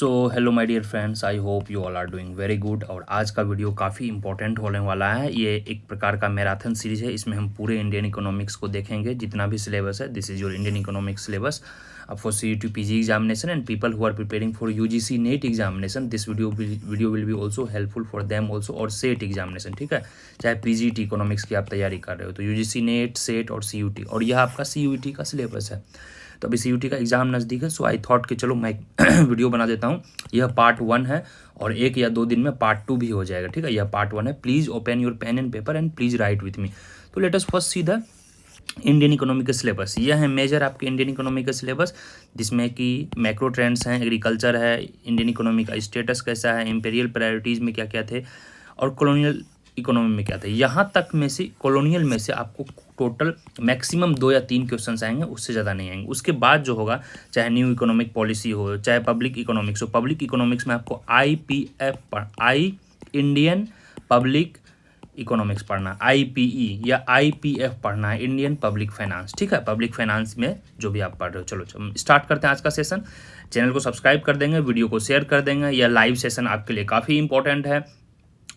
So hello my dear friends, I hope you all are doing very good. और आज का video काफ़ी important होने वाला है। ये एक प्रकार का मैराथन सीरीज है। इसमें हम पूरे इंडियन इकोनॉमिक्स को देखेंगे, जितना भी सिलेबस है। This is your Indian economics syllabus for CET PG examination and people who are preparing for UGC net examination. This video will be also helpful for them also, और SET examination, ठीक है। चाहे PGT economics की आप तैयारी कर रहे हो तो UGC नेट, सेट और CUT, और यह आपका CUT का सिलेबस है। तो अभी CUT का एग्ज़ाम नज़दीक है, सो आई थॉट कि चलो मैं वीडियो बना देता हूँ। यह पार्ट 1 है और 1 या 2 दिन में पार्ट 2 भी हो जाएगा, ठीक है। यह पार्ट 1 है। Please open your pen and paper and please write with me. तो let us first see the Indian economy का सिलेबस। यह है मेजर आपके इंडियन इकोनॉमी का सिलेबस, जिसमें कि मैक्रो ट्रेंड्स हैं, एग्रीकल्चर है, इंडियन इकोनॉमी का स्टेटस कैसा है, इंपीरियल प्रायोरिटीज़ में क्या क्या थे, और कॉलोनियल इकोनॉमी में क्या थे। यहाँ तक में से कॉलोनियल में से आपको टोटल मैक्सिमम 2 या 3 क्वेश्चन आएंगे, उससे ज़्यादा नहीं आएंगे। उसके बाद जो होगा, चाहे न्यू इकोनॉमिक पॉलिसी हो, चाहे पब्लिक इकोनॉमिक्स हो, पब्लिक इकोनॉमिक्स में आपको इंडियन पब्लिक इकोनॉमिक्स पढ़ना, IPE या IPF पढ़ना है, इंडियन पब्लिक फाइनेंस, ठीक है। पब्लिक फाइनेंस में जो भी आप पढ़ रहे हो। चलो स्टार्ट करते हैं आज का सेशन। चैनल को सब्सक्राइब कर देंगे, वीडियो को शेयर कर देंगे। यह लाइव सेशन आपके लिए काफ़ी इंपॉर्टेंट है।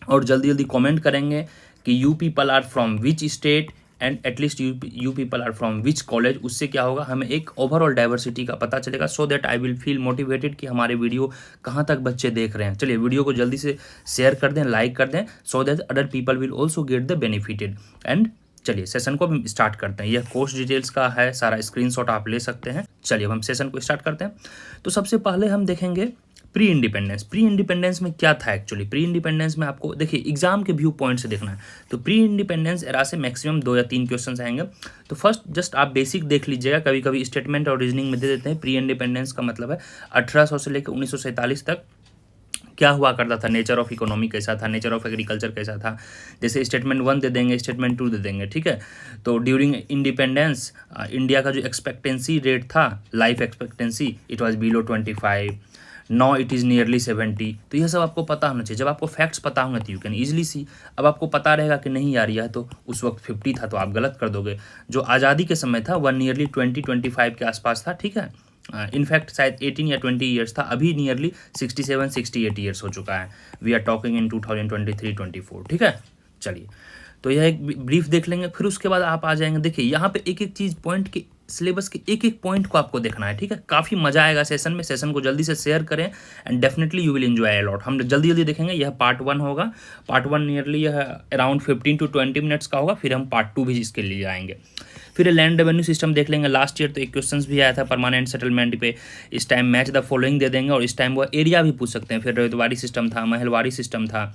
और जल्दी जल्दी कमेंट करेंगे कि you people are from which state and at least you people are from which college. उससे क्या होगा, हमें एक ओवरऑल डाइवर्सिटी का पता चलेगा, so that I will feel motivated कि हमारे वीडियो कहाँ तक बच्चे देख रहे हैं। चलिए वीडियो को जल्दी से शेयर कर दें, लाइक कर दें, सो that other people will also get the benefited. And चलिए सेशन को हम स्टार्ट करते हैं। यह कोर्स डिटेल्स का है, सारा स्क्रीनशॉट आप ले सकते हैं। चलिए अब हम सेशन को स्टार्ट करते हैं। तो सबसे पहले हम देखेंगे प्री इंडिपेंडेंस। प्री इंडिपेंडेंस में क्या था एक्चुअली। प्री इंडिपेंडेंस में आपको देखिए एग्जाम के व्यू पॉइंट से देखना है। तो प्री इंडिपेंडेंस एरा से मैक्सिमम 2 या 3 क्वेश्चन आएंगे। तो फर्स्ट जस्ट आप बेसिक देख लीजिएगा। कभी कभी स्टेटमेंट और रीजनिंग में दे देते हैं। प्री इंडिपेंडेंस का मतलब है 1800 से लेकर 1947 तक क्या हुआ करता था, नेचर ऑफ इकोनॉमी कैसा था, नेचर ऑफ एग्रीकल्चर कैसा था। जैसे स्टेटमेंट 1 दे देंगे, स्टेटमेंट 2 दे देंगे, ठीक है। तो ड्यूरिंग इंडिपेंडेंस इंडिया का जो एक्सपेक्टेंसी रेट था, life expectancy, it was below 25, now it is nearly 70। तो यह सब आपको पता होना चाहिए। जब आपको फैक्ट्स पता होंगे तो यू कैन ईजिली सी। अब आपको पता रहेगा कि नहीं यार यह तो उस वक्त 50 था, तो आप गलत कर दोगे। जो आज़ादी के समय था वह नियरली 20-25 के आसपास था, ठीक है। इनफैक्ट शायद 18 या 20 ईयर्स था। अभी नियरली 67-68 ईयर्स हो चुका है। वी आर टॉकिंग इन 2023-24, ठीक है। चलिए तो यह एक ब्रीफ देख लेंगे, फिर उसके बाद आप आ जाएंगे। देखिए यहाँ पे एक एक चीज़ पॉइंट के सिलेबस के एक एक पॉइंट को आपको देखना है, ठीक है। काफ़ी मजा आएगा सेशन में। सेशन को जल्दी से शेयर करें and definitely you will enjoy a lot. हम जल्दी जल्दी देखेंगे। यह पार्ट 1 होगा। पार्ट 1 नियरली यह अराउंड 15 to 20 मिनट्स का होगा। फिर हम पार्ट 2 भी इसके लिए आएंगे। फिर लैंड रेवेन्यू सिस्टम देख लेंगे। लास्ट ईयर तो एक क्वेश्चन भी आया था परमानेंट सेटलमेंट पे। इस टाइम मैच द फॉलोइंग दे देंगे, और इस टाइम वो एरिया भी पूछ सकते हैं। फिर रेतवाड़ी सिस्टम था, महलवाड़ी सिस्टम था।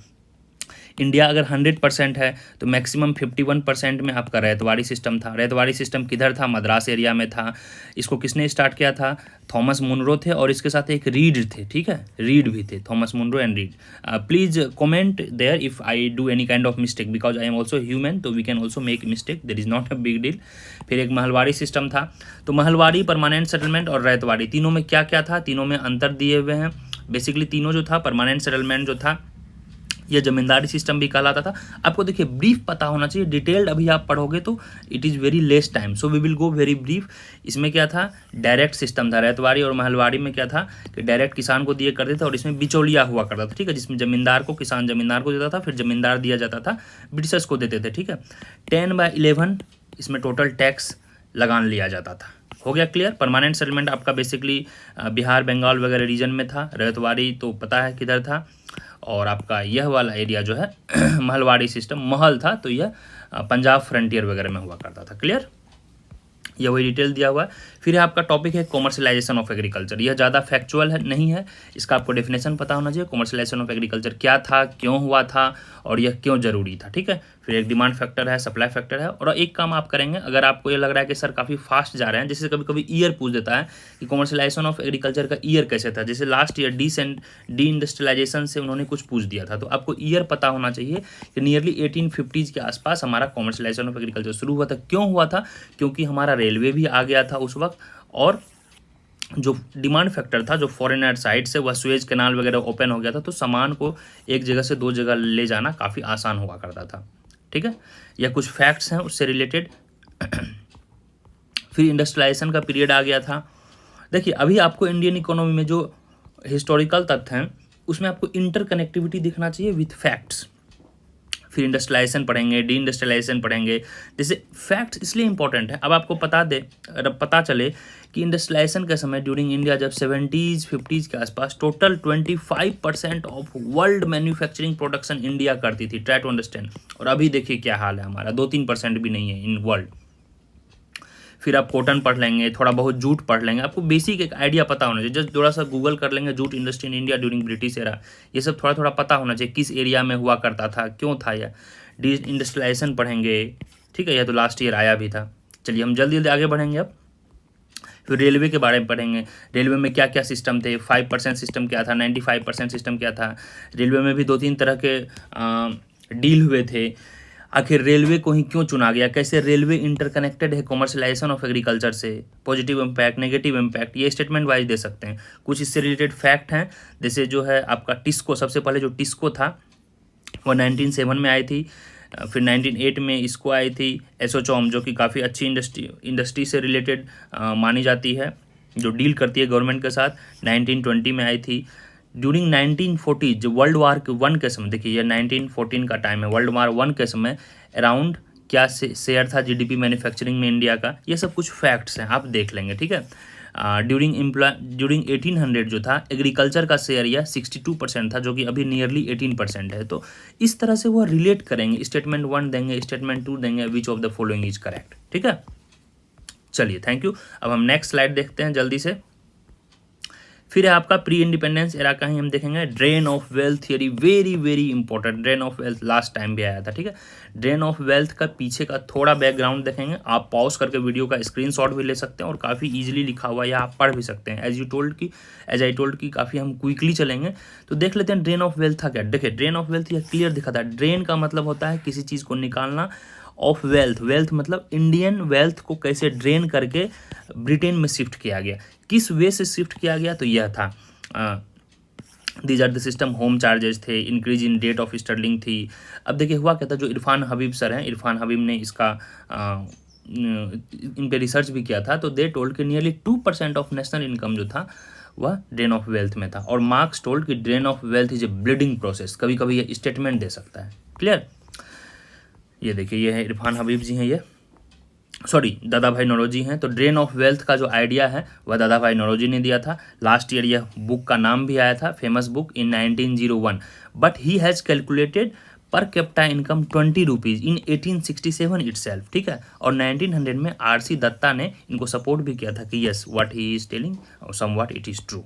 इंडिया अगर 100% है तो मैक्सिमम 51% में आपका रैतवाड़ी सिस्टम था। रैतवाड़ी सिस्टम किधर था, मद्रास एरिया में था। इसको किसने स्टार्ट किया था, थॉमस मुनरो थे, और इसके साथ एक रीड थे, ठीक है। रीड भी थे, Thomas Munro and Read. Please comment there if I do any kind of mistake, because I am also human, तो we can also make mistake, there is not a big deal. फिर एक Mahalwari system था। तो Mahalwari, permanent settlement और रैतवाड़ी, तीनों में क्या क्या था, तीनों में अंतर दिए हुए हैं। बेसिकली तीनों जो था, परमानेंट सेटलमेंट जो था यह जमींदारी सिस्टम भी कहलाता था। आपको देखिए ब्रीफ पता होना चाहिए। डिटेल्ड अभी आप पढ़ोगे तो it is very less time, so we will go very brief. इसमें क्या था, डायरेक्ट सिस्टम था। रैतवाड़ी और महलवाड़ी में क्या था कि डायरेक्ट किसान को दिए करते थे, और इसमें बिचौलिया हुआ करता था, ठीक है। जिसमें जमींदार को, किसान जमींदार को देता था, फिर जमींदार दिया जाता था, ब्रिटिशर्स को देते थे, ठीक है। 10/11 इसमें टोटल टैक्स लगा लिया जाता था। हो गया क्लियर। परमानेंट सेटलमेंट आपका बेसिकली बिहार, बंगाल वगैरह रीजन में था। रैतवाड़ी तो पता है किधर था। और आपका यह वाला एरिया जो है महलवाड़ी सिस्टम, महल था, तो यह पंजाब फ्रंटियर वगैरह में हुआ करता था। क्लियर, यह वही डिटेल दिया हुआ है। फिर आपका टॉपिक है कॉमर्शलाइजेशन ऑफ एग्रीकल्चर। यह ज़्यादा फैक्चुअल है नहीं है, इसका आपको डेफिनेशन पता होना चाहिए। कॉमर्शलाइजेशन ऑफ एग्रीकल्चर क्या था, क्यों हुआ था, और यह क्यों जरूरी था, ठीक है। फिर एक डिमांड फैक्टर है, सप्लाई फैक्टर है। और एक काम आप करेंगे, अगर आपको ये लग रहा है कि सर काफ़ी फास्ट जा रहे हैं, जैसे कभी कभी ईयर पूछ देता है कि कॉमर्शलाइजेशन ऑफ एग्रीकल्चर का ईयर कैसे था। जैसे लास्ट ईयर डी इंडस्ट्रियलाइजेशन से उन्होंने कुछ पूछ दिया था, तो आपको ईयर पता होना चाहिए कि नियरली 1850s के आसपास हमारा कॉमर्शलाइजेशन ऑफ एग्रीकल्चर शुरू हुआ था। क्यों हुआ था, क्योंकि हमारा रेलवे भी आ गया था उस वक्त, और जो डिमांड फैक्टर था, जो फॉरेनर साइड से वह सुएज कैनाल वगैरह ओपन हो गया था, तो सामान को एक जगह से 2 जगह ले जाना काफ़ी आसान हुआ करता था, ठीक है। यह कुछ फैक्ट्स हैं उससे रिलेटेड। फिर इंडस्ट्रियलाइजेशन का पीरियड आ गया था। देखिए अभी आपको इंडियन इकोनॉमी में जो हिस्टोरिकल तथ्य हैं, उसमें आपको इंटरकनेक्टिविटी दिखना चाहिए विथ फैक्ट्स। फिर इंडस्ट्रियलाइजेशन पढ़ेंगे, डी इंडस्ट्रियलाइजेशन पढ़ेंगे। जैसे फैक्ट्स इसलिए इंपॉर्टेंट है, अब आपको पता चले कि इंडस्ट्रियलाइजेशन के समय ड्यूरिंग इंडिया जब 70s 50s के आसपास total 25% of world manufacturing production India करती थी, ट्राई टू अंडरस्टैंड। और अभी देखिए क्या हाल है हमारा, 2-3% भी नहीं है इन वर्ल्ड। फिर आप कॉटन पढ़ लेंगे, थोड़ा बहुत जूट पढ़ लेंगे, आपको बेसिक एक आइडिया पता होना चाहिए। जस्ट थोड़ा सा गूगल कर लेंगे jute industry in India during British era, ये सब थोड़ा थोड़ा पता होना चाहिए, किस एरिया में हुआ करता था, क्यों था यह। डी इंडस्ट्रियलाइजेशन पढ़ेंगे, ठीक है, यह तो लास्ट ईयर आया भी था। चलिए हम जल्दी जल्दी आगे बढ़ेंगे अब। फिर रेलवे के बारे में पढ़ेंगे, रेलवे में क्या क्या सिस्टम थे, 5% सिस्टम क्या था, 95% सिस्टम क्या था। रेलवे में भी 2-3 तरह के डील हुए थे। आखिर रेलवे को ही क्यों चुना गया, कैसे रेलवे इंटरकनेक्टेड है कमर्शलाइजेशन ऑफ एग्रीकल्चर से, पॉजिटिव इम्पैक्ट, नेगेटिव इम्पैक्ट, ये स्टेटमेंट वाइज दे सकते हैं। कुछ इससे रिलेटेड फैक्ट हैं, जैसे जो है आपका टिस्को, सबसे पहले जो टिस्को था वो 1907 में आई थी। फिर 1908 में इसको आई थी एसोचौम, जो कि काफ़ी अच्छी इंडस्ट्री से रिलेटेड मानी जाती है, जो डील करती है गवर्नमेंट के साथ। 1920 में आई थी। ड्यूरिंग 1940 जो वर्ल्ड वार 1 के समय, देखिए ये 1914 का टाइम है, वर्ल्ड वार 1 के समय अराउंड क्या शेयर था जीडीपी मैन्युफैक्चरिंग में इंडिया का, ये सब कुछ फैक्ट्स हैं, आप देख लेंगे, ठीक है। ड्यूरिंग 1800 जो था एग्रीकल्चर का शेयर यह 62% था, जो कि अभी नियरली 18% है। तो इस तरह से वो रिलेट करेंगे, स्टेटमेंट 1 देंगे, स्टेटमेंट 2 देंगे, विच of the following is correct, ठीक है। चलिए थैंक यू। अब हम नेक्स्ट स्लाइड देखते हैं जल्दी से। फिर है आपका प्री इंडिपेंडेंस एरा का ही हम देखेंगे drain of wealth theory, very very important. Drain of wealth last time भी आया था, ठीक है। ड्रेन ऑफ वेल्थ का पीछे का थोड़ा बैकग्राउंड देखेंगे, आप पॉज करके वीडियो का स्क्रीनशॉट भी ले सकते हैं और काफ़ी इजीली लिखा हुआ है, या आप पढ़ भी सकते हैं। एज आई टोल्ड की काफ़ी हम क्विकली चलेंगे, तो देख लेते हैं ड्रेन ऑफ वेल्थ था क्या। देखिए ड्रेन ऑफ वेल्थ यह क्लियर दिखा था। ड्रेन का मतलब होता है किसी चीज़ को निकालना, ऑफ वेल्थ, वेल्थ मतलब इंडियन वेल्थ को कैसे ड्रेन करके ब्रिटेन में शिफ्ट किया गया, किस वे से शिफ्ट किया गया, तो यह था these are the system. Home charges थे, increase in rate of sterling थी। अब देखिए हुआ क्या था, जो इरफान हबीब सर हैं, इरफान हबीब ने इसका इन पे रिसर्च भी किया था, तो दे टोल्ड कि नियरली 2% ऑफ नेशनल इनकम जो था वह ड्रेन ऑफ वेल्थ में था। और मार्क्स टोल्ड कि drain of wealth is a bleeding process, कभी कभी ये स्टेटमेंट दे सकता है। क्लियर। ये देखिए ये है इरफान हबीब जी हैं, ये सॉरी दादा भाई नौरोजी हैं। तो ड्रेन ऑफ वेल्थ का जो आइडिया है वह दादा भाई नौरोजी ने दिया था। लास्ट ईयर यह बुक का नाम भी आया था, famous book, in 1901। But he has calculated per capita income 20 rupees in 1867 itself, ठीक है। और 1900 में आरसी दत्ता ने इनको सपोर्ट भी किया था कि yes what he is telling somewhat it is true.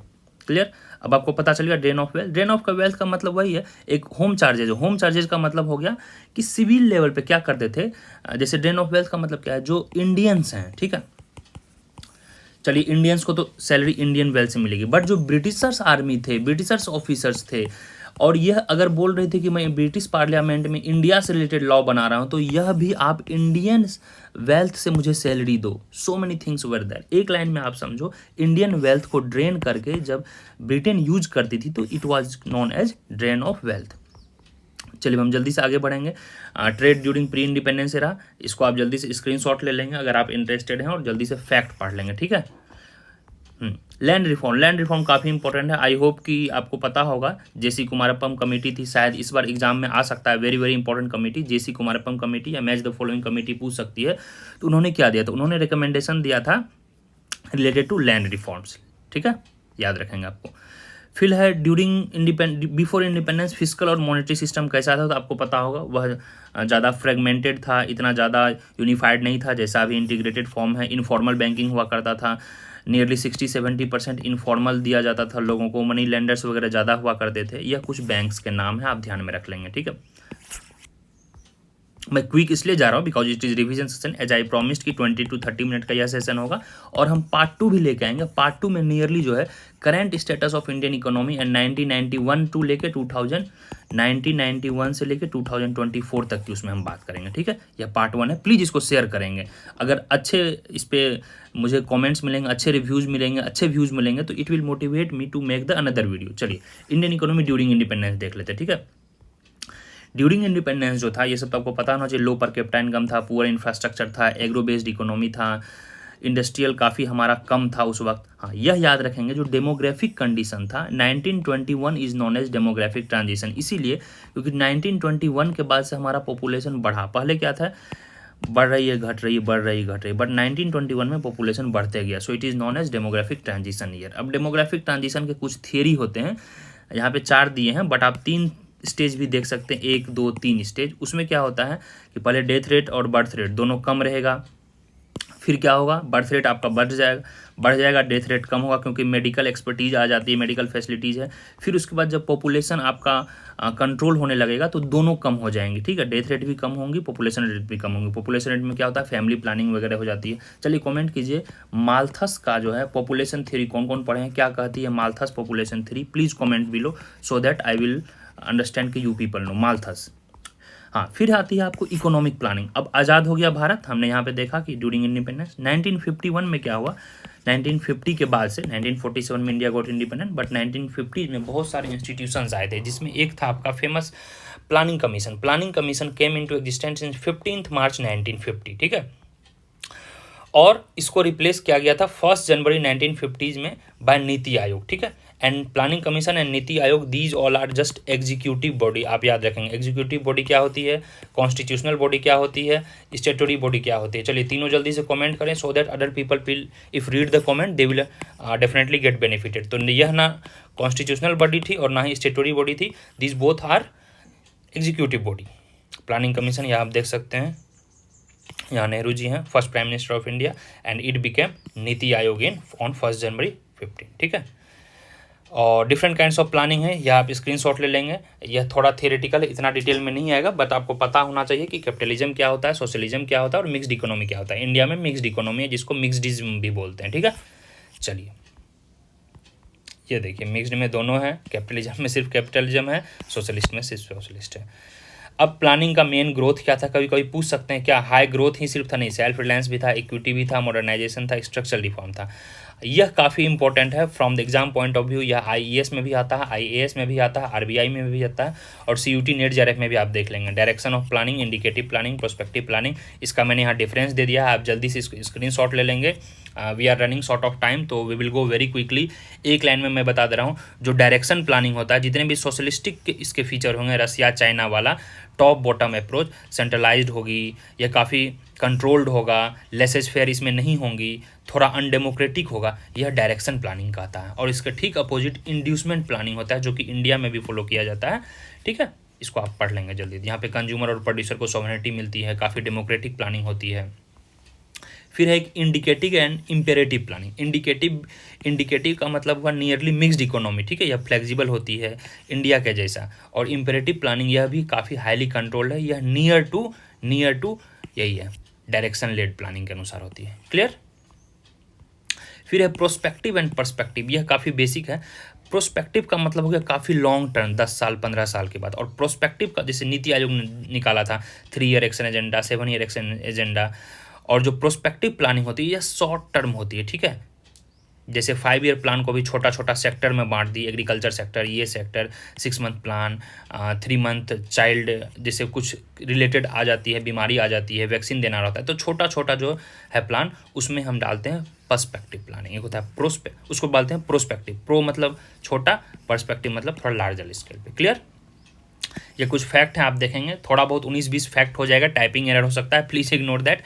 Clear. अब आपको पता चल गया drain of wealth. Drain of का वेल्थ का मतलब वही है, एक होम चार्जेज। होम चार्जेज का मतलब हो गया कि सिविल लेवल पे क्या करते थे, जैसे ड्रेन ऑफ वेल्थ का मतलब क्या है, जो इंडियंस हैं, ठीक है। चलिए इंडियंस को तो सैलरी इंडियन वेल्थ से मिलेगी, बट जो ब्रिटिशर्स आर्मी थे, ब्रिटिशर्स ऑफिसर्स थे, और यह अगर बोल रहे थे कि मैं ब्रिटिश पार्लियामेंट में इंडिया से रिलेटेड लॉ बना रहा हूँ, तो यह भी आप इंडियन वेल्थ से मुझे सैलरी दो। So many things were there. एक लाइन में आप समझो, इंडियन वेल्थ को ड्रेन करके जब ब्रिटेन यूज करती थी तो it was known as drain of wealth. चलिए हम जल्दी से आगे बढ़ेंगे। Trade during pre independence era, इसको आप जल्दी से स्क्रीनशॉट ले लेंगे अगर आप इंटरेस्टेड हैं, और जल्दी से फैक्ट पढ़ लेंगे, ठीक है। लैंड रिफॉर्म काफ़ी इंपॉर्टेंट है। आई होप कि आपको पता होगा, जेसी कुमारप्पम कमेटी थी, शायद इस बार एग्जाम में आ सकता है, वेरी वेरी इंपॉर्टेंट कमेटी, जेसी कुमारप्पम कमेटी या मैच द फॉलोइंग कमेटी पूछ सकती है। तो उन्होंने क्या दिया था, उन्होंने रिकमेंडेशन दिया था रिलेटेड टू लैंड रिफॉर्म्स, ठीक है, याद रखेंगे आपको। फिर है बिफोर इंडिपेंडेंस फिजिकल और मॉनेटरी सिस्टम कैसा था, तो आपको पता होगा वह ज़्यादा फ्रेगमेंटेड था, इतना ज़्यादा यूनिफाइड नहीं था जैसा अभी इंटीग्रेटेड फॉर्म है। इनफॉर्मल बैंकिंग हुआ करता था, नियरली 60-70% इनफॉर्मल दिया जाता था लोगों को, मनी लेंडर्स वगैरह ज़्यादा हुआ करते थे। यह कुछ बैंक्स के नाम है, आप ध्यान में रख लेंगे, ठीक है। मैं क्विक इसलिए जा रहा हूँ because it is revision session, as I promised कि 20 to 30 मिनट का यह सेशन होगा, और हम पार्ट 2 भी लेके आएंगे। पार्ट 2 में नियरली जो है current status of Indian economy and 1991 to लेके 1991 से लेके 2024 तक की उसमें हम बात करेंगे, ठीक है। यह पार्ट 1 है, प्लीज़ इसको शेयर करेंगे। अगर अच्छे इस पर मुझे कमेंट्स मिलेंगे, अच्छे रिव्यूज़ मिलेंगे, अच्छे व्यूज़ मिलेंगे, तो it will motivate me to make the another video. चलिए इंडियन इकोनॉमी ड्यूरिंग इंडिपेंडेंस देख लेते हैं, ठीक है। ड्यूरिंग इंडिपेंडेंस जो था, ये सब तो आपको पता होना चाहिए। लो पर कैपिटा इनकम था, पुअर इंफ्रास्ट्रक्चर था, एग्रो बेस्ड इकोनॉमी था, इंडस्ट्रियल काफ़ी हमारा कम था उस वक्त। हाँ, यह याद रखेंगे, जो डेमोग्राफिक कंडीशन था 1921 is known as demographic transition, इसीलिए क्योंकि 1921 के बाद से हमारा पॉपुलेशन बढ़ा। पहले क्या था, बढ़ रही है घट रही है, बढ़ रही घट रही, बट 1921 में पॉपुलेशन बढ़ते गया, so it is known as demographic transition year. अब डेमोग्राफिक ट्रांजिशन के कुछ थियरी होते हैं, यहाँ पे 4 दिए हैं, बट आप 3 स्टेज भी देख सकते हैं, 1 2 3 स्टेज। उसमें क्या होता है कि पहले डेथ रेट और बर्थ रेट दोनों कम रहेगा, फिर क्या होगा, बर्थ रेट आपका बढ़ जाएगा, डेथ रेट कम होगा क्योंकि मेडिकल एक्सपर्टीज आ जाती है, मेडिकल फैसिलिटीज़ है। फिर उसके बाद जब पॉपुलेशन आपका कंट्रोल होने लगेगा तो दोनों कम हो जाएंगे, ठीक है, डेथ रेट भी कम होंगी, पॉपुलेशन रेट भी कम होंगी। पॉपुलेशन रेट में क्या होता है, फैमिली प्लानिंग वगैरह हो जाती है। चलिए कमेंट कीजिए, माल्थस का जो है पॉपुलेशन थ्योरी कौन कौन पढ़े हैं, क्या कहती है Malthus population theory, please comment below so that I will understand कि यू पीपल नो माल्थस। हाँ, फिर आती है आपको इकोनॉमिक प्लानिंग। अब आज़ाद हो गया भारत, हमने यहाँ पे देखा कि ड्यूरिंग इंडिपेंडेंस 1951 में क्या हुआ, 1950 के बाद से 1947 में इंडिया गॉट इंडिपेंडेंट, बट 1950 में बहुत सारे इंस्टीट्यूशंस आए थे, जिसमें एक था आपका famous planning commission. Planning commission came into existence in 15 मार्च 1950, ठीक है, और इसको रिप्लेस किया गया था 1 जनवरी 1950 में बाय नीति आयोग, ठीक है। And planning commission and NITI Aayog, these all are just executive body. आप याद रखेंगे एग्जीक्यूटिव बॉडी क्या होती है, कॉन्स्टिट्यूशनल बॉडी क्या होती है, स्टेटरी बॉडी क्या होती है। चलिए तीनों जल्दी से कमेंट करें so that other people will if read the comment they will definitely get benefited. तो यह ना कॉन्स्टिट्यूशनल बॉडी थी और ना ही स्टेटरी बॉडी थी, this both are executive body. Planning commission यहाँ आप देख सकते हैं, यहाँ नेहरू जी हैं first prime minister of India, and it became NITI Aayog in on 1 जनवरी 15, ठीक है। और डिफरेंट काइंड्स ऑफ प्लानिंग है, यह आप स्क्रीनशॉट ले लेंगे। यह थोड़ा थियोरेटिकल है, इतना डिटेल में नहीं आएगा, बट आपको पता होना चाहिए कि कैपिटलिज्म क्या होता है, सोशलिज्म क्या होता है और मिक्स्ड इकोनॉमी क्या होता है। इंडिया में मिक्स्ड इकोनॉमी है जिसको मिक्सडिज्म भी बोलते हैं, ठीक है। चलिए ये देखिए, मिक्स्ड में दोनों है, कैपिटलिज्म में सिर्फ कैपिटलिज्म है, सोशलिस्ट में सिर्फ सोशलिस्ट है। अब प्लानिंग का मेन ग्रोथ क्या था, कभी कभी पूछ सकते हैं क्या हाई ग्रोथ ही सिर्फ था, नहीं, सेल्फ रिलायंस भी था, इक्विटी भी था, मॉडर्नाइजेशन था, स्ट्रक्चरल रिफॉर्म था। यह काफ़ी इंपॉर्टेंट है from the exam point of view. यह आईईएस में भी आता है, आईएएस में भी आता है, आरबीआई में भी आता है, और सीयूटी नेट जेआरएफ में भी आप देख लेंगे। Direction of planning, indicative planning, prospective planning, इसका मैंने यहाँ डिफरेंस दे दिया है, आप जल्दी से स्क्रीनशॉट ले लेंगे। We are running short of time, तो we will go very quickly. एक लाइन में मैं बता दे रहा हूँ, जो डायरेक्शन प्लानिंग होता है, जितने भी सोशलिस्टिक के इसके फीचर होंगे, रसिया चाइना वाला टॉप बॉटम अप्रोच, सेंट्रलाइज्ड होगी, यह काफ़ी कंट्रोल्ड होगा, लेसेज फेयर इसमें नहीं होंगी, थोड़ा अनडेमोक्रेटिक होगा, यह डायरेक्शन प्लानिंग का आता है। और इसका ठीक अपोजिट इंड्यूसमेंट प्लानिंग होता है, जो कि इंडिया में भी फॉलो किया जाता है, ठीक है। इसको आप पढ़ लेंगे जल्दी। यहाँ पे कंज्यूमर और प्रोड्यूसर को सॉवरेनिटी मिलती है, काफ़ी डेमोक्रेटिक प्लानिंग होती है। फिर है एक indicative and imperative planning. Indicative का मतलब हुआ नियरली मिक्स्ड इकोनॉमी, ठीक है, यह फ्लेक्सिबल होती है इंडिया के जैसा। और इम्पेरेटिव प्लानिंग यह भी काफ़ी हाईली कंट्रोल्ड है, यह नियर टू यही है, डायरेक्शन लेड प्लानिंग के अनुसार होती है। क्लियर। फिर है प्रोस्पेक्टिव एंड पर्सपेक्टिव, यह काफ़ी बेसिक है। प्रोस्पेक्टिव का मतलब हो गया काफ़ी लॉन्ग टर्म, 10 साल 15 साल के बाद। और प्रोस्पेक्टिव का जैसे नीति आयोग ने निकाला था 3 year action agenda, 7 year action agenda. और जो प्रोस्पेक्टिव प्लानिंग होती है यह शॉर्ट टर्म होती है, ठीक है। जैसे 5 ईयर प्लान को भी छोटा छोटा सेक्टर में बांट दी, एग्रीकल्चर सेक्टर, ये sector, 6 month plan, 3 month child, जैसे कुछ रिलेटेड आ जाती है, बीमारी आ जाती है, वैक्सीन देना रहता है, तो छोटा छोटा जो है प्लान उसमें हम डालते हैं पर्सपेक्टिव प्लानिंग। एक होता है उसको बोलते हैं प्रोस्पेक्टिव। प्रो मतलब छोटा, पर्सपेक्टिव मतलब थोड़ा लार्जर स्केल पे। क्लियर। ये कुछ फैक्ट हैं, आप देखेंगे थोड़ा बहुत 19-20 फैक्ट हो जाएगा, टाइपिंग एरर हो सकता है, प्लीज़ इग्नोर दैट।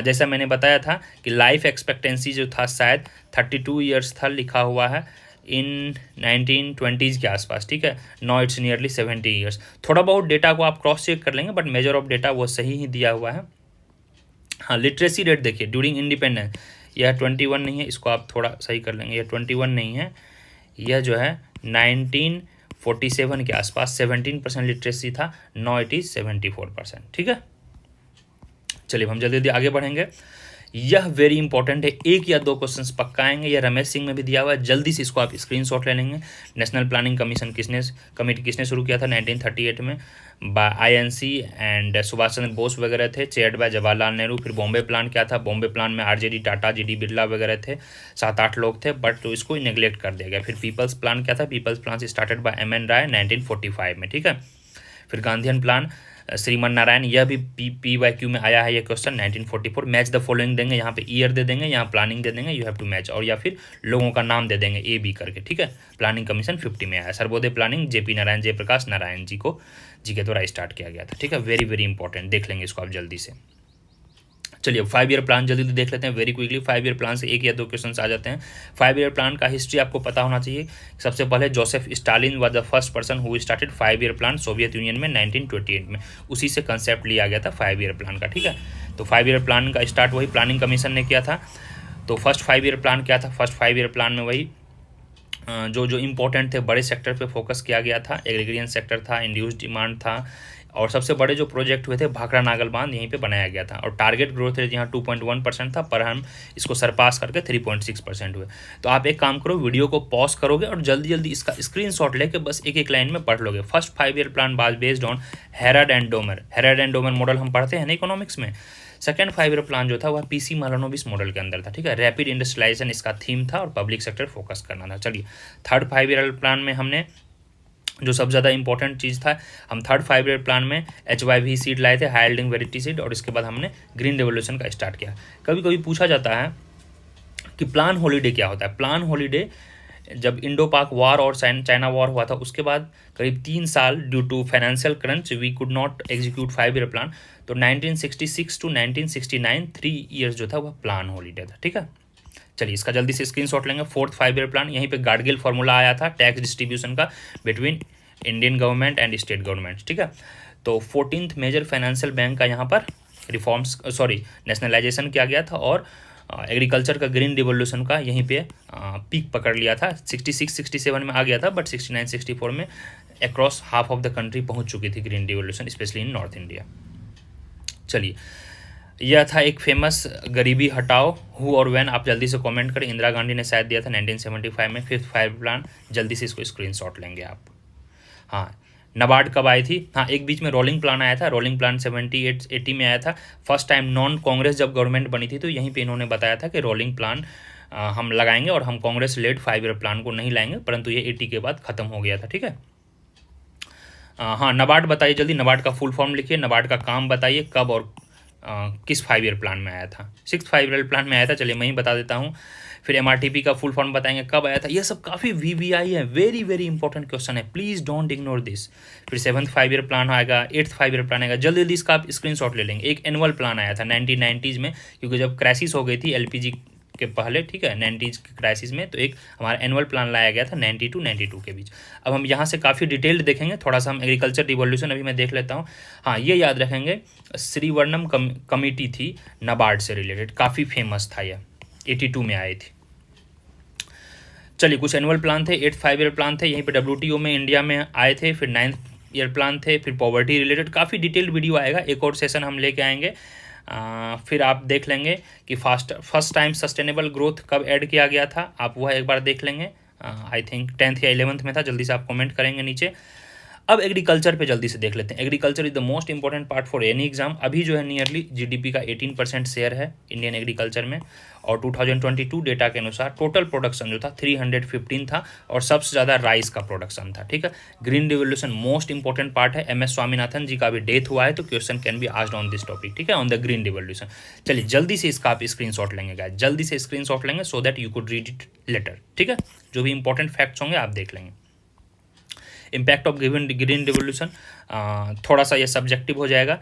जैसा मैंने बताया था कि लाइफ एक्सपेक्टेंसी जो था शायद 32 ईयर्स था, लिखा हुआ है इन 1920s के आसपास, ठीक है। Now it's nearly 70 years. थोड़ा बहुत डेटा को आप क्रॉस चेक कर लेंगे, बट मेजर ऑफ डेटा वो सही ही दिया हुआ है। हाँ, लिटरेसी रेट देखिए ड्यूरिंग इंडिपेंडेंस, यह 21 नहीं है, इसको आप थोड़ा सही कर लेंगे, यह 21 नहीं है, यह जो है 1947 के आसपास 17% लिटरेसी था, नाउ इट इज़ 74%, ठीक है। चलिए हम जल्दी जल्दी आगे बढ़ेंगे। यह वेरी इंपॉर्टेंट है, 1 या 2 क्वेश्चंस पक्का आएंगे, यह रमेश सिंह में भी दिया हुआ है, जल्दी से इसको आप स्क्रीनशॉट ले लेंगे। नेशनल प्लानिंग कमीशन कमेटी किसने शुरू किया था 1938 में, bye INC and Subhash Chandra Bose वगैरह थे, चेयर्ड बाय जवाहरलाल नेहरू। फिर बॉम्बे प्लान क्या था, बॉम्बे प्लान में आरजेडी टाटा, जीडी बिरला वगैरह थे, 7-8 लोग थे, बट तो इसको नेग्लेक्ट कर दिया गया। फिर पीपल्स प्लान क्या था, people's plan started by MN Roy 1945 में, ठीक है। फिर गांधीयन प्लान श्रीमन नारायण, यह भी PYQ में आया है ये क्वेश्चन 1944। मैच द फॉलोइंग देंगे, यहाँ पे ईयर दे देंगे, यहाँ प्लानिंग दे देंगे, यू हैव टू मैच, और या फिर लोगों का नाम दे देंगे A B करके, ठीक है। प्लानिंग कमीशन 50 में आया। सर्वोदय प्लानिंग JP नारायण जयप्रकाश नारायण जी के द्वारा स्टार्ट किया गया था, ठीक है। वेरी वेरी इंपॉर्टेंट, देख लेंगे इसको आप जल्दी से। चलिए 5 ईयर प्लान जल्दी देख लेते हैं वेरी क्विकली। 5 ईयर प्लान से 1 या 2 क्वेश्चन आ जाते हैं। 5 ईयर प्लान का हिस्ट्री आपको पता होना चाहिए। सबसे पहले Joseph Stalin was the first person who started 5 year plan Soviet union में 1928 में। उसी से कंसेप्ट लिया गया था 5 ईयर प्लान का, ठीक है। तो 5 ईयर प्लान का स्टार्ट वही प्लानिंग कमीशन ने किया था। तो फर्स्ट 5 ईयर प्लान क्या था? फर्स्ट 5 ईयर प्लान में वही जो इम्पोर्टेंट थे बड़े सेक्टर पे फोकस किया गया था। एग्रीकल्चर सेक्टर था, इंड्यूस डिमांड था, और सबसे बड़े जो प्रोजेक्ट हुए थे भाखड़ा नागल बांध यहीं पे बनाया गया था। और टारगेट ग्रोथ रेट यहाँ 2.1% था, पर हम इसको सरपास करके 3.6% हुए। तो आप एक काम करो, वीडियो को पॉज करोगे और जल्दी जल्दी इसका स्क्रीनशॉट लेके बस एक एक लाइन में पढ़ लोगे। First 5 year plan was based on Harrod and Domar model हम पढ़ते हैं ना इकोनॉमिक्स में। सेकेंड 5 ईयर प्लान जो था वह PC मालानोबिस मॉडल के अंदर था, ठीक है। रैपिड इंडस्ट्रियलाइजेशन इसका थीम था और पब्लिक सेक्टर फोकस करना था। चलिए थर्ड 5 ईयर प्लान में हमने जो सबसे ज़्यादा इंपॉर्टेंट चीज़ था, हम थर्ड 5 ईयर प्लान में HYV सीड लाए थे, हाई यील्डिंग वेराइटी सीड, और इसके बाद हमने ग्रीन रेवोल्यूशन का स्टार्ट किया। कभी कभी पूछा जाता है कि प्लान हॉलीडे क्या होता है। प्लान हॉलीडे जब इंडो पाक वॉर और चाइना वॉर हुआ था उसके बाद करीब 3 साल due to financial crunch we could not execute 5 year plan. तो 1966 टू 1969 3 ईयर्स जो था वह प्लान हॉलीडे था, ठीक है। चलिए इसका जल्दी से स्क्रीनशॉट लेंगे। फोर्थ 5 ईयर प्लान, यहीं पे गाडगिल फार्मूला आया था टैक्स डिस्ट्रीब्यूशन का between Indian government and state government, ठीक है। तो 14th मेजर फाइनेंशियल बैंक का यहाँ पर नेशनलाइजेशन किया गया था, और एग्रीकल्चर का ग्रीन रिवोल्यूशन का यहीं पे पीक पकड़ लिया था। 66-67 में आ गया था, बट 69-64 में across half of the country पहुँच चुकी थी green revolution, specially in north India. चलिए यह था एक फेमस गरीबी हटाओ हु और व्हेन, आप जल्दी से कमेंट करें। इंदिरा गांधी ने शायद दिया था 1975 में। फिफ्थ 5 प्लान, जल्दी से इसको स्क्रीनशॉट लेंगे आप। हाँ, नाबार्ड कब आई थी? हाँ, एक बीच में रोलिंग प्लान आया था। रोलिंग प्लान 78-80 में आया था। फर्स्ट टाइम नॉन कांग्रेस जब गवर्नमेंट बनी थी तो यहीं पे इन्होंने बताया था कि रोलिंग प्लान हम लगाएंगे और हम कांग्रेस लेड 5 ईयर प्लान को नहीं लाएंगे, परंतु ये 80 के बाद खत्म हो गया था, ठीक है। हाँ, नाबार्ड बताइए जल्दी, नाबार्ड का फुल फॉर्म लिखिए, नाबार्ड का काम बताइए, कब और किस 5 ईयर प्लान में आया था। 6th 5 ईयर प्लान में आया था, चलिए मैं ही बता देता हूँ। फिर MRTP का फुल फॉर्म बताएंगे, कब आया था। ये सब काफ़ी VVI है, वेरी वेरी इंपॉर्टेंट क्वेश्चन है, प्लीज़ डोंट इग्नोर दिस। फिर 7th 5 ईयर प्लान आएगा, 8th 5 ईयर प्लान आएगा, जल्दी जल्दी इसका आप स्क्रीनशॉट ले लेंगे। एक एनुअल प्लान आया था 1990s में, क्योंकि जब क्राइसिस हो गई थी LPG के पहले, ठीक है, 90s के क्राइसिस में, तो एक हमारा एनुअल प्लान लाया गया था 90 to 92 के बीच। अब हम यहाँ से काफ़ी डिटेल्ड देखेंगे, थोड़ा सा हम एग्रीकल्चर रिवॉल्यूशन अभी मैं देख लेता हूँ। हाँ, ये याद रखेंगे, श्रीवर्णम कमेटी थी नाबार्ड से रिलेटेड, काफ़ी फेमस था यह, 82 में आई थी। चलिए कुछ एनुअल प्लान थे, 8th 5 ईयर प्लान थे, यहीं पे WTO में इंडिया में आए थे। फिर 9th ईयर प्लान थे, फिर पॉवर्टी रिलेटेड काफ़ी डिटेल्ड वीडियो आएगा, एक और सेशन हम लेके आएंगे। फिर आप देख लेंगे कि फर्स्ट टाइम सस्टेनेबल ग्रोथ कब ऐड किया गया था, आप वह एक बार देख लेंगे। आई थिंक 10th या 11th में था, जल्दी से आप कमेंट करेंगे नीचे। अब एग्रीकल्चर पे जल्दी से देख लेते हैं। Agriculture is the most important part for any exam. अभी जो है नियरली GDP का 18% शेयर है इंडियन एग्रीकल्चर में, और 2022 डेटा के अनुसार टोटल प्रोडक्शन जो था 315 था, और सबसे ज़्यादा राइस का प्रोडक्शन था, ठीक है। Green revolution most important part है। MS स्वामीनाथन जी का भी डेथ हुआ है, तो question can be asked on this topic, ठीक है, ऑन द ग्रीन रिवोल्यूशन। चलिए जल्दी से इसका आप स्क्रीनशॉट लेंगे गाइस, जल्दी से स्क्रीनशॉट लेंगे सो that you could read it later, ठीक है। जो भी इंपॉर्टेंट फैक्ट्स होंगे आप देख लेंगे। इम्पैक्ट ऑफ ग्रीन रिवोल्यूशन, थोड़ा सा ये सब्जेक्टिव हो जाएगा।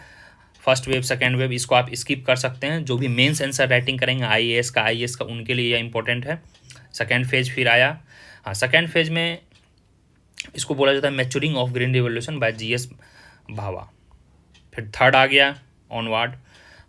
फर्स्ट वेव सेकेंड वेव इसको आप स्किप कर सकते हैं। जो भी मेंस आंसर राइटिंग करेंगे IAS का IAS का, उनके लिए यह इंपॉर्टेंट है। सेकेंड फेज फिर आया, हाँ, सेकेंड फेज में इसको बोला जाता है maturing of green revolution by GS भावा। फिर थर्ड आ गया ऑनवर्ड।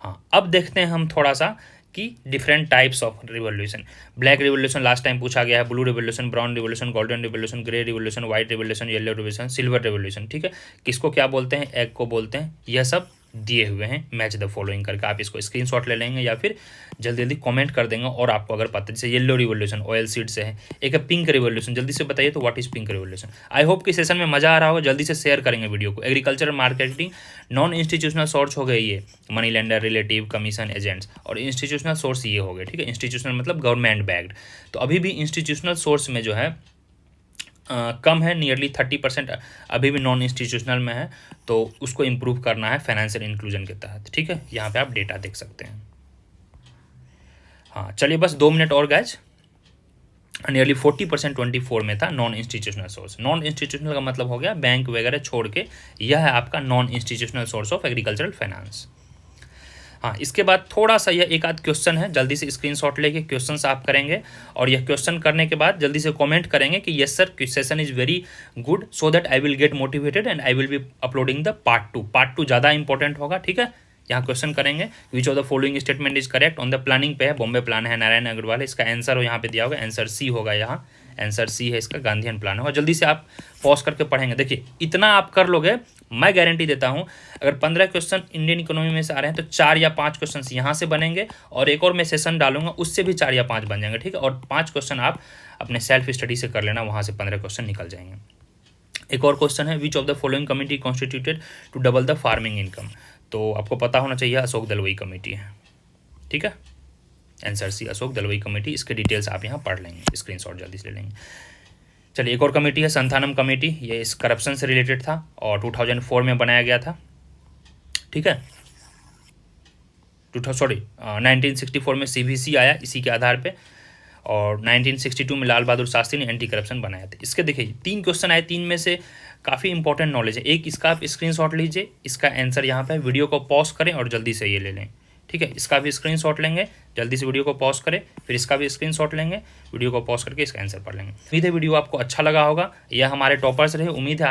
हाँ, अब देखते हैं हम थोड़ा सा कि different types of revolution. Black revolution last time पूछा गया है, blue revolution, brown revolution, golden revolution, grey revolution, white revolution, yellow revolution, silver revolution, ठीक है। किसको क्या बोलते हैं, एग को बोलते हैं, यह सब दिए हुए हैं। मैच द फॉलोइंग करके आप इसको स्क्रीनशॉट ले लेंगे या फिर जल्दी जल्दी कमेंट कर देंगे। और आपको अगर पता, जैसे येलो रिवोल्यूशन ऑयल सीड से है, एक है पिंक रिवोल्यूशन, जल्दी से बताइए तो what is pink revolution. I hope कि सेशन में मजा आ रहा होगा, जल्दी से शेयर करेंगे वीडियो को। Agriculture marketing non institutional source हो गए ये, money lender, relative, commission agents, और इंस्टीट्यूशनल सोर्स ये हो गए, ठीक है। इंस्टीट्यूशनल मतलब गवर्नमेंट बैक्ड। तो अभी भी इंस्टीट्यूशनल सोर्स में जो है कम है, नियरली 30% अभी भी नॉन इंस्टीट्यूशनल में है, तो उसको इम्प्रूव करना है फाइनेंशियल इंक्लूजन के तहत। ठीक है, यहाँ पे आप डेटा देख सकते हैं। हाँ चलिए, बस 2 मिनट और गाइज। नियरली 40% 24 में था non institutional source. Non institutional का मतलब हो गया बैंक वगैरह छोड़ के, यह है आपका non institutional source of agricultural finance. हाँ, इसके बाद थोड़ा सा यह एक आध क्वेश्चन है, जल्दी से स्क्रीनशॉट लेके क्वेश्चंस आप करेंगे, और यह क्वेश्चन करने के बाद जल्दी से कमेंट करेंगे कि yes sir session is very good, so that I will get motivated and I will be uploading the part 2। Part 2 ज़्यादा इंपॉर्टेंट होगा। ठीक है, यहाँ क्वेश्चन करेंगे, विच of the following statement is correct on the planning पे है, Bombay plan है, नारायण अग्रवाल है, इसका आंसर यहाँ पे दिया होगा, आंसर सी होगा, यहाँ आंसर सी है इसका, गांधीयन प्लान होगा। जल्दी से आप पॉज करके पढ़ेंगे। देखिए इतना आप कर लोगे, मैं गारंटी देता हूँ, अगर 15 क्वेश्चन इंडियन इकोनॉमी में से आ रहे हैं तो 4 या 5 क्वेश्चन यहाँ से बनेंगे, और एक और मैं सेशन डालूंगा उससे भी 4 या 5 बन जाएंगे। ठीक है, और 5 क्वेश्चन आप अपने सेल्फ स्टडी से कर लेना, वहाँ से 15 क्वेश्चन निकल जाएंगे। एक और क्वेश्चन है, which of the following committee constituted to double the farming income, तो आपको पता होना चाहिए अशोक दलवई कमेटी है। ठीक है, answer C Ashok Dalwai committee, इसके डिटेल्स आप यहाँ पढ़ लेंगे, स्क्रीनशॉट जल्दी से ले लेंगे। चलिए, एक और कमेटी है संथानम कमेटी, ये इस करप्शन से रिलेटेड था और 2004 में बनाया गया था। ठीक है, 1964 में CBC आया इसी के आधार पे, और 1962 में लाल बहादुर शास्त्री ने एंटी करप्शन बनाया था। इसके देखिए 3 क्वेश्चन आए, 3 में से काफ़ी इंपॉर्टेंट नॉलेज है। एक इसका आप स्क्रीनशॉट लीजिए, इसका आंसर यहाँ पे, वीडियो को पॉज करें और जल्दी से ये ले लें। ठीक है, इसका भी स्क्रीनशॉट लेंगे, जल्दी से वीडियो को पॉज करें, फिर इसका भी स्क्रीनशॉट लेंगे, वीडियो को पॉज करके इसका आंसर पढ़ लेंगे। उम्मीद है वीडियो आपको अच्छा लगा होगा। यह हमारे टॉपर्स रहे, उम्मीद है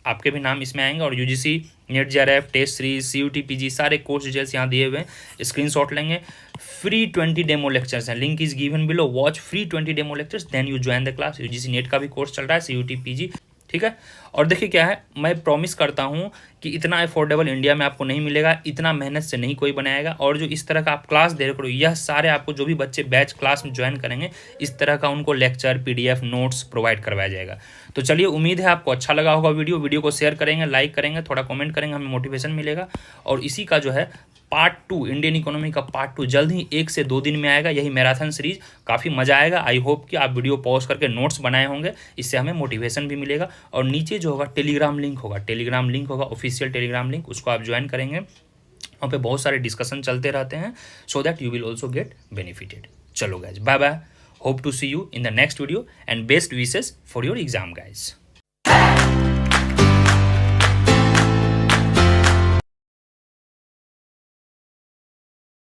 आपके भी नाम इसमें आएंगे, और UGC net JRF test series CUT PG सारे कोर्स डिटेल्स यहाँ दिए हुए हैं, स्क्रीनशॉट लेंगे। फ्री 20 डेमो लेक्चर्स हैं, link is given below, watch free 20 demo lectures, then you join the class. UGC net का भी कोर्स चल रहा है, CUT PG। ठीक है, और देखिए क्या है, मैं प्रॉमिस करता हूँ कि इतना अफोर्डेबल इंडिया में आपको नहीं मिलेगा, इतना मेहनत से नहीं कोई बनाएगा, और जो इस तरह का आप क्लास दे रहे हो, यह सारे आपको जो भी बच्चे बैच क्लास में ज्वाइन करेंगे, इस तरह का उनको लेक्चर PDF नोट्स प्रोवाइड करवाया जाएगा। तो चलिए, उम्मीद है आपको अच्छा लगा होगा वीडियो को शेयर करेंगे, लाइक करेंगे, थोड़ा कमेंट करेंगे, हमें मोटिवेशन मिलेगा। और इसी का जो है पार्ट 2, इंडियन इकोनॉमी का पार्ट 2 जल्द ही 1 से 2 दिन में आएगा, यही मैराथन सीरीज, काफ़ी मजा आएगा। आई होप कि आप वीडियो पॉज करके नोट्स बनाए होंगे, इससे हमें मोटिवेशन भी मिलेगा। और नीचे जो होगा टेलीग्राम लिंक होगा, ऑफिशियल टेलीग्राम लिंक, उसको आप ज्वाइन करेंगे, वहाँ पे बहुत सारे डिस्कशन चलते रहते हैं, so that you will also get benefited. चलो guys, bye bye, hope to see you in the next video and best wishes for your exam guys.